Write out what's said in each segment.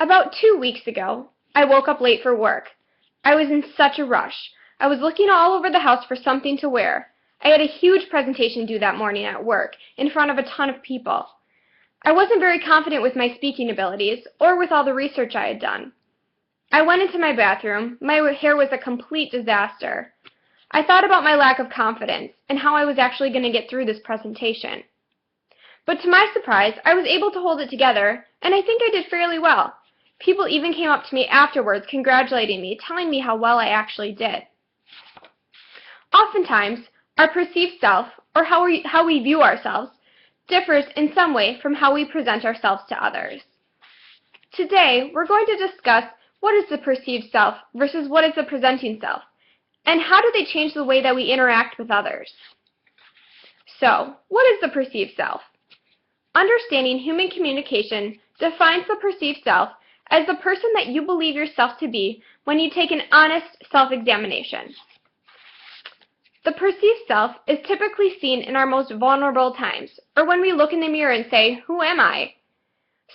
About 2 weeks ago, I woke up late for work. I was in such a rush. I was looking all over the house for something to wear. I had a huge presentation due that morning at work, in front of a ton of people. I wasn't very confident with my speaking abilities, or with all the research I had done. I went into my bathroom. My hair was a complete disaster. I thought about my lack of confidence, and how I was actually going to get through this presentation. But to my surprise, I was able to hold it together, and I think I did fairly well. People even came up to me afterwards congratulating me, telling me how well I actually did. Oftentimes, our perceived self, or how we view ourselves, differs in some way from how we present ourselves to others. Today, we're going to discuss what is the perceived self versus what is the presenting self, and how do they change the way that we interact with others. So, what is the perceived self? Understanding human communication defines the perceived self as the person that you believe yourself to be when you take an honest self-examination. The perceived self is typically seen in our most vulnerable times, or when we look in the mirror and say, "Who am I?"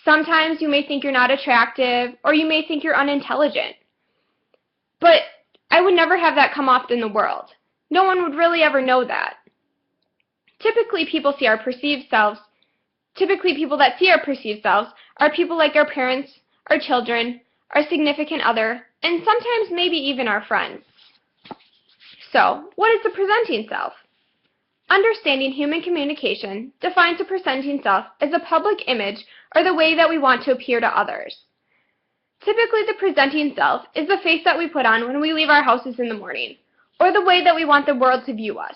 Sometimes you may think you're not attractive, or you may think you're unintelligent. But I would never have that come off in the world. No one would really ever know that. Typically people that see our perceived selves are people like our parents, our children, our significant other, and sometimes maybe even our friends. So, what is the presenting self? Understanding human communication defines the presenting self as a public image or the way that we want to appear to others. Typically, the presenting self is the face that we put on when we leave our houses in the morning, or the way that we want the world to view us.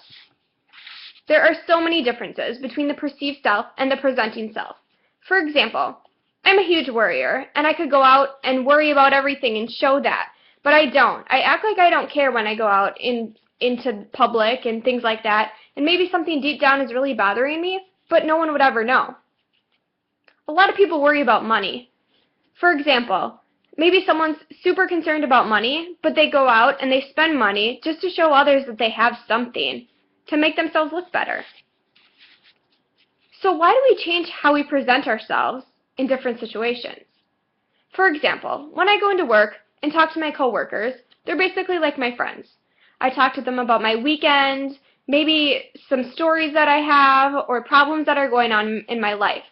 There are so many differences between the perceived self and the presenting self. For example, I'm a huge worrier, and I could go out and worry about everything and show that, but I don't. I act like I don't care when I go out into public and things like that, and maybe something deep down is really bothering me, but no one would ever know. A lot of people worry about money. For example, maybe someone's super concerned about money, but they go out and they spend money just to show others that they have something, to make themselves look better. So why do we change how we present ourselves in different situations? For example, when I go into work and talk to my coworkers, they're basically like my friends. I talk to them about my weekend, maybe some stories that I have, or problems that are going on in my life.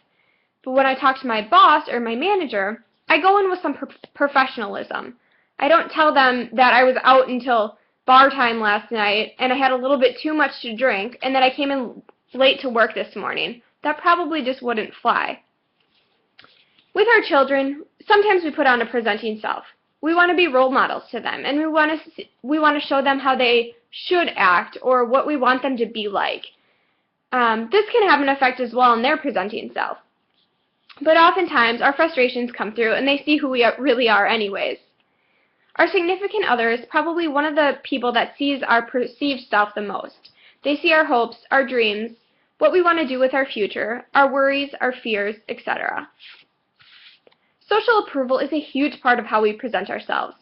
But when I talk to my boss or my manager, I go in with some professionalism. I don't tell them that I was out until bar time last night and I had a little bit too much to drink and that I came in late to work this morning. That probably just wouldn't fly. With our children, sometimes we put on a presenting self. We want to be role models to them, and we want to show them how they should act or what we want them to be like. This can have an effect as well on their presenting self. But oftentimes, our frustrations come through, and they see who we really are anyways. Our significant other is probably one of the people that sees our perceived self the most. They see our hopes, our dreams, what we want to do with our future, our worries, our fears, etc. Social approval is a huge part of how we present ourselves.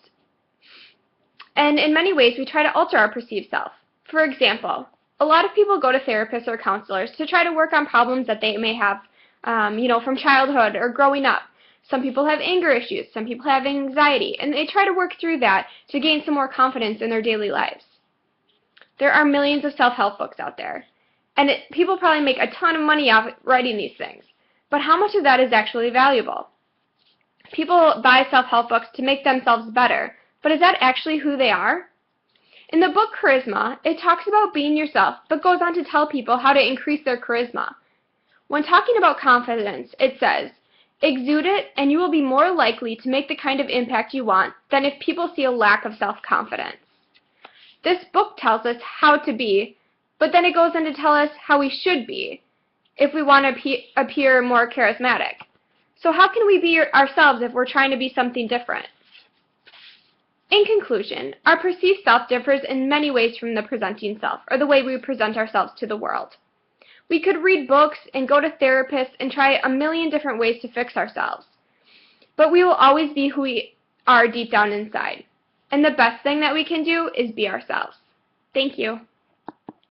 And in many ways, we try to alter our perceived self. For example, a lot of people go to therapists or counselors to try to work on problems that they may have, from childhood or growing up. Some people have anger issues, some people have anxiety, and they try to work through that to gain some more confidence in their daily lives. There are millions of self-help books out there, and people probably make a ton of money off writing these things. But how much of that is actually valuable? People buy self-help books to make themselves better, but is that actually who they are? In the book Charisma, it talks about being yourself, but goes on to tell people how to increase their charisma. When talking about confidence, it says, "Exude it, and you will be more likely to make the kind of impact you want than if people see a lack of self-confidence." This book tells us how to be, but then it goes on to tell us how we should be if we want to appear more charismatic. So how can we be ourselves if we're trying to be something different? In conclusion, our perceived self differs in many ways from the presenting self, or the way we present ourselves to the world. We could read books and go to therapists and try a million different ways to fix ourselves. But we will always be who we are deep down inside. And the best thing that we can do is be ourselves. Thank you.